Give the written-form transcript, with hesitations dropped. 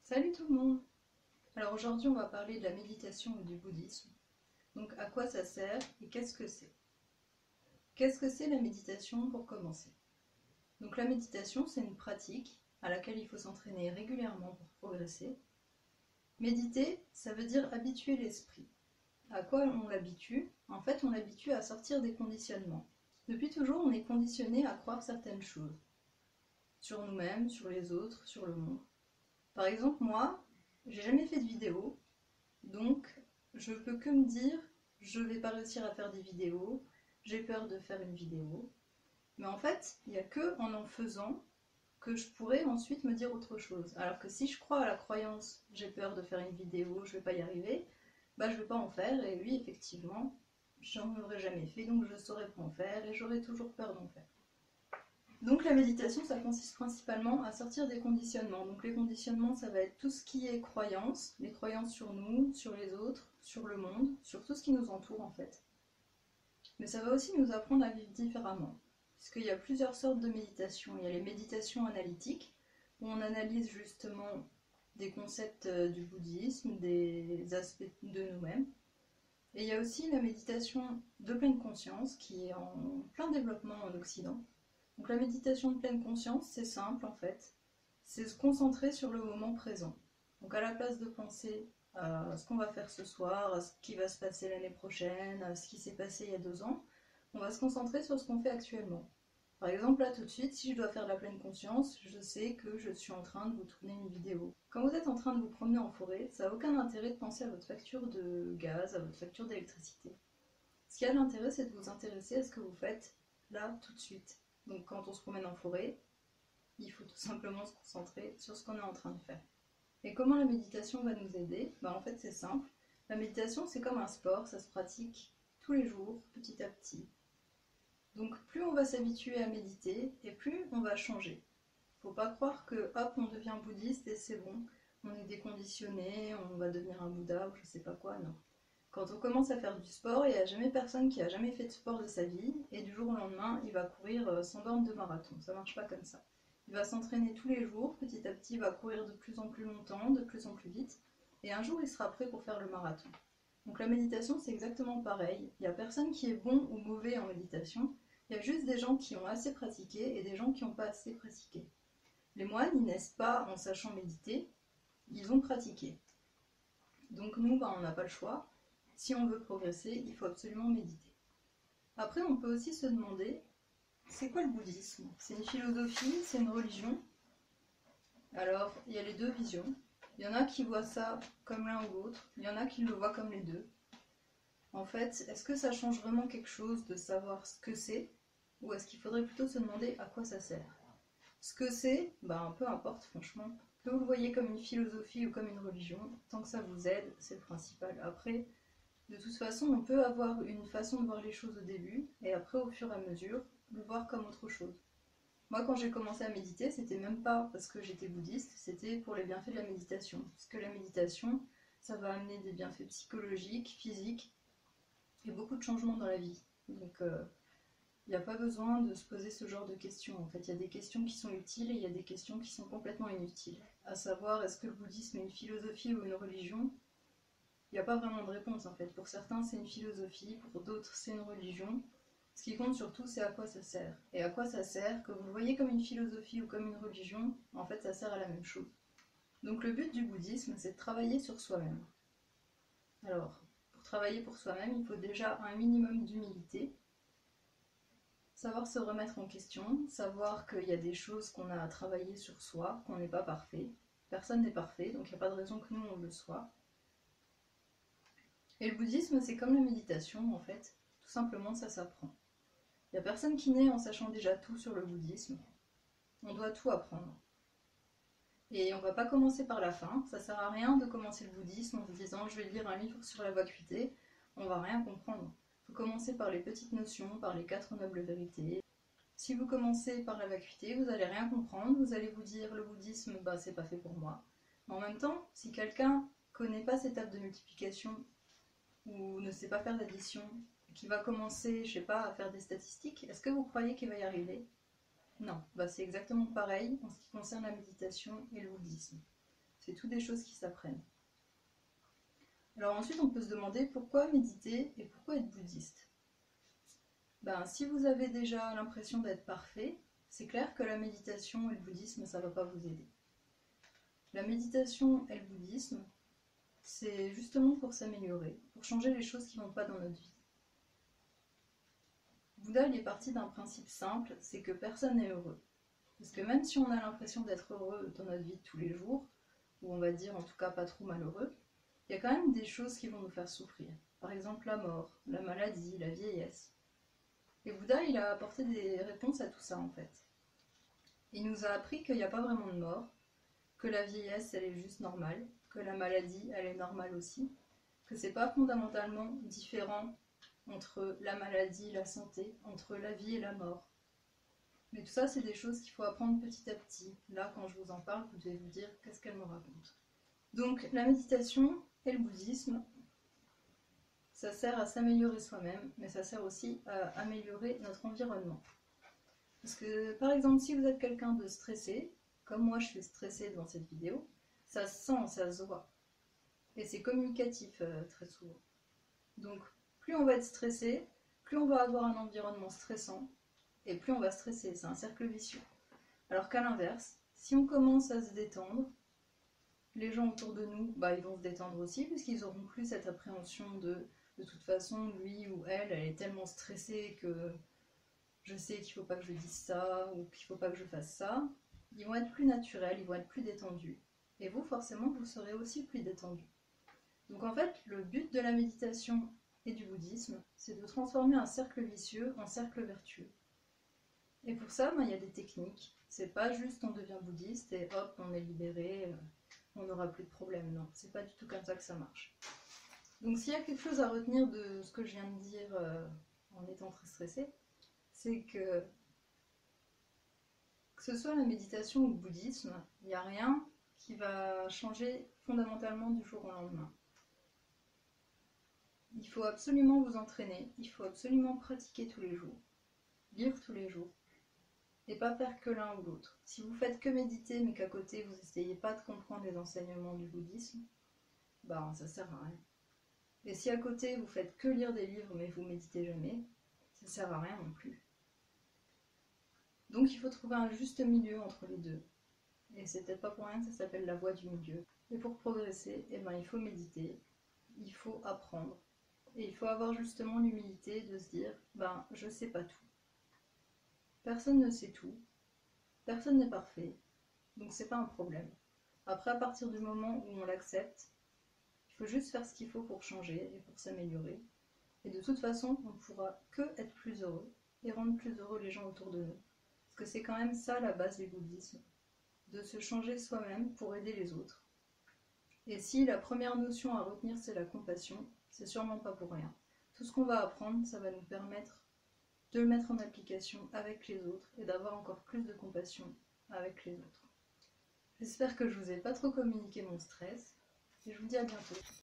Salut tout le monde! Alors aujourd'hui on va parler de la méditation et du bouddhisme. Donc à quoi ça sert et qu'est-ce que c'est? Qu'est-ce que c'est la méditation pour commencer? Donc la méditation c'est une pratique à laquelle il faut s'entraîner régulièrement pour progresser. Méditer, ça veut dire habituer l'esprit. À quoi on l'habitue? En fait on l'habitue à sortir des conditionnements. Depuis toujours on est conditionné à croire certaines choses. Sur nous-mêmes, sur les autres, sur le monde. Par exemple moi, j'ai jamais fait de vidéo. Donc, je peux que me dire, je vais pas réussir à faire des vidéos, j'ai peur de faire une vidéo. Mais en fait, il n'y a que en faisant que je pourrais ensuite me dire autre chose. Alors que si je crois à la croyance, j'ai peur de faire une vidéo, je vais pas y arriver, bah je vais pas en faire. Et oui, effectivement, j'en aurais jamais fait, donc je saurais pas en faire et j'aurais toujours peur d'en faire. Donc la méditation, ça consiste principalement à sortir des conditionnements. Donc les conditionnements, ça va être tout ce qui est croyance, les croyances sur nous, sur les autres, sur le monde, sur tout ce qui nous entoure en fait. Mais ça va aussi nous apprendre à vivre différemment. Puisqu'il y a plusieurs sortes de méditation. Il y a les méditations analytiques, où on analyse justement des concepts du bouddhisme, des aspects de nous-mêmes. Et il y a aussi la méditation de pleine conscience, qui est en plein développement en Occident. Donc la méditation de pleine conscience, c'est simple en fait. C'est se concentrer sur le moment présent. Donc à la place de penser à ce qu'on va faire ce soir, à ce qui va se passer l'année prochaine, à ce qui s'est passé il y a 2 ans, on va se concentrer sur ce qu'on fait actuellement. Par exemple, là tout de suite, si je dois faire de la pleine conscience, je sais que je suis en train de vous tourner une vidéo. Quand vous êtes en train de vous promener en forêt, ça n'a aucun intérêt de penser à votre facture de gaz, à votre facture d'électricité. Ce qui a de l'intérêt, c'est de vous intéresser à ce que vous faites là tout de suite. Donc quand on se promène en forêt, il faut tout simplement se concentrer sur ce qu'on est en train de faire. Et comment la méditation va nous aider? En fait c'est simple. La méditation c'est comme un sport, ça se pratique tous les jours, petit à petit. Donc plus on va s'habituer à méditer et plus on va changer. Faut pas croire que hop on devient bouddhiste et c'est bon, on est déconditionné, on va devenir un Bouddha ou je sais pas quoi, non. Quand on commence à faire du sport, il n'y a jamais personne qui a jamais fait de sport de sa vie et du jour au lendemain, il va courir 100 bornes de marathon. Ça marche pas comme ça. Il va s'entraîner tous les jours, petit à petit, il va courir de plus en plus longtemps, de plus en plus vite, et un jour, il sera prêt pour faire le marathon. Donc la méditation, c'est exactement pareil. Il n'y a personne qui est bon ou mauvais en méditation. Il y a juste des gens qui ont assez pratiqué et des gens qui n'ont pas assez pratiqué. Les moines, ils naissent pas en sachant méditer, ils ont pratiqué. Donc nous, on n'a pas le choix. Si on veut progresser, il faut absolument méditer. Après, on peut aussi se demander, c'est quoi le bouddhisme? C'est une philosophie, c'est une religion? Alors, il y a les deux visions. Il y en a qui voient ça comme l'un ou l'autre, il y en a qui le voient comme les deux. En fait, est-ce que ça change vraiment quelque chose de savoir ce que c'est? Ou est-ce qu'il faudrait plutôt se demander à quoi ça sert? Ce que c'est, peu importe franchement. Que vous le voyez comme une philosophie ou comme une religion, tant que ça vous aide, c'est le principal. Après, de toute façon, on peut avoir une façon de voir les choses au début, et après, au fur et à mesure, le voir comme autre chose. Moi, quand j'ai commencé à méditer, c'était même pas parce que j'étais bouddhiste, c'était pour les bienfaits de la méditation. Parce que la méditation, ça va amener des bienfaits psychologiques, physiques, et beaucoup de changements dans la vie. Donc, il n'y a pas besoin de se poser ce genre de questions. En fait, il y a des questions qui sont utiles et il y a des questions qui sont complètement inutiles. À savoir, est-ce que le bouddhisme est une philosophie ou une religion? Il n'y a pas vraiment de réponse en fait. Pour certains, c'est une philosophie, pour d'autres, c'est une religion. Ce qui compte surtout, c'est à quoi ça sert. Et à quoi ça sert, que vous le voyez comme une philosophie ou comme une religion, en fait, ça sert à la même chose. Donc le but du bouddhisme, c'est de travailler sur soi-même. Alors, pour travailler pour soi-même, il faut déjà un minimum d'humilité, savoir se remettre en question, savoir qu'il y a des choses qu'on a à travailler sur soi, qu'on n'est pas parfait. Personne n'est parfait, donc il n'y a pas de raison que nous, on le soit. Et le bouddhisme, c'est comme la méditation, en fait. Tout simplement, ça s'apprend. Il n'y a personne qui naît en sachant déjà tout sur le bouddhisme. On doit tout apprendre. Et on ne va pas commencer par la fin. Ça ne sert à rien de commencer le bouddhisme en se disant je vais lire un livre sur la vacuité. On ne va rien comprendre. Il faut commencer par les petites notions, par les 4 nobles vérités. Si vous commencez par la vacuité, vous n'allez rien comprendre. Vous allez vous dire le bouddhisme, c'est pas fait pour moi. Mais en même temps, si quelqu'un ne connaît pas ces tables de multiplication ou ne sait pas faire d'addition, qui va commencer, je sais pas, à faire des statistiques, est-ce que vous croyez qu'il va y arriver? Non, c'est exactement pareil en ce qui concerne la méditation et le bouddhisme. C'est tout des choses qui s'apprennent. Alors ensuite, on peut se demander pourquoi méditer et pourquoi être bouddhiste. Si vous avez déjà l'impression d'être parfait, c'est clair que la méditation et le bouddhisme, ça ne va pas vous aider. La méditation et le bouddhisme, c'est justement pour s'améliorer, pour changer les choses qui ne vont pas dans notre vie. Bouddha, il est parti d'un principe simple, c'est que personne n'est heureux. Parce que même si on a l'impression d'être heureux dans notre vie de tous les jours, ou on va dire en tout cas pas trop malheureux, il y a quand même des choses qui vont nous faire souffrir. Par exemple la mort, la maladie, la vieillesse. Et Bouddha, il a apporté des réponses à tout ça en fait. Il nous a appris qu'il n'y a pas vraiment de mort, que la vieillesse, elle est juste normale, que la maladie, elle est normale aussi, que c'est pas fondamentalement différent entre la maladie, la santé, entre la vie et la mort. Mais tout ça, c'est des choses qu'il faut apprendre petit à petit. Là, quand je vous en parle, vous devez vous dire qu'est-ce qu'elle me raconte. Donc, la méditation et le bouddhisme, ça sert à s'améliorer soi-même, mais ça sert aussi à améliorer notre environnement. Parce que, par exemple, si vous êtes quelqu'un de stressé, comme moi je suis stressée devant cette vidéo, ça se sent, ça se voit. Et c'est communicatif très souvent. Donc, plus on va être stressé, plus on va avoir un environnement stressant, et plus on va stresser. C'est un cercle vicieux. Alors qu'à l'inverse, si on commence à se détendre, les gens autour de nous, ils vont se détendre aussi, puisqu'ils n'auront plus cette appréhension de toute façon, lui ou elle est tellement stressée que je sais qu'il ne faut pas que je dise ça, ou qu'il ne faut pas que je fasse ça. Ils vont être plus naturels, ils vont être plus détendus. Et vous, forcément, vous serez aussi plus détendu. Donc en fait, le but de la méditation et du bouddhisme, c'est de transformer un cercle vicieux en cercle vertueux. Et pour ça, il y a des techniques. C'est pas juste on devient bouddhiste et hop, on est libéré, on n'aura plus de problème. Non, c'est pas du tout comme ça que ça marche. Donc s'il y a quelque chose à retenir de ce que je viens de dire en étant très stressée, c'est que ce soit la méditation ou le bouddhisme, il n'y a rien qui va changer fondamentalement du jour au lendemain. Il faut absolument vous entraîner, il faut absolument pratiquer tous les jours, lire tous les jours, et pas faire que l'un ou l'autre. Si vous faites que méditer, mais qu'à côté vous n'essayez pas de comprendre les enseignements du bouddhisme, ça sert à rien. Et si à côté vous faites que lire des livres, mais vous méditez jamais, ça sert à rien non plus. Donc il faut trouver un juste milieu entre les deux. Et c'est peut-être pas pour rien que ça s'appelle la voie du milieu. Et pour progresser, il faut méditer, il faut apprendre. Et il faut avoir justement l'humilité de se dire, je sais pas tout. Personne ne sait tout, personne n'est parfait, donc c'est pas un problème. Après, à partir du moment où on l'accepte, il faut juste faire ce qu'il faut pour changer et pour s'améliorer. Et de toute façon, on ne pourra que être plus heureux et rendre plus heureux les gens autour de nous. Parce que c'est quand même ça la base du bouddhisme, de se changer soi-même pour aider les autres. Et si la première notion à retenir c'est la compassion, c'est sûrement pas pour rien. Tout ce qu'on va apprendre, ça va nous permettre de le mettre en application avec les autres et d'avoir encore plus de compassion avec les autres. J'espère que je vous ai pas trop communiqué mon stress et je vous dis à bientôt.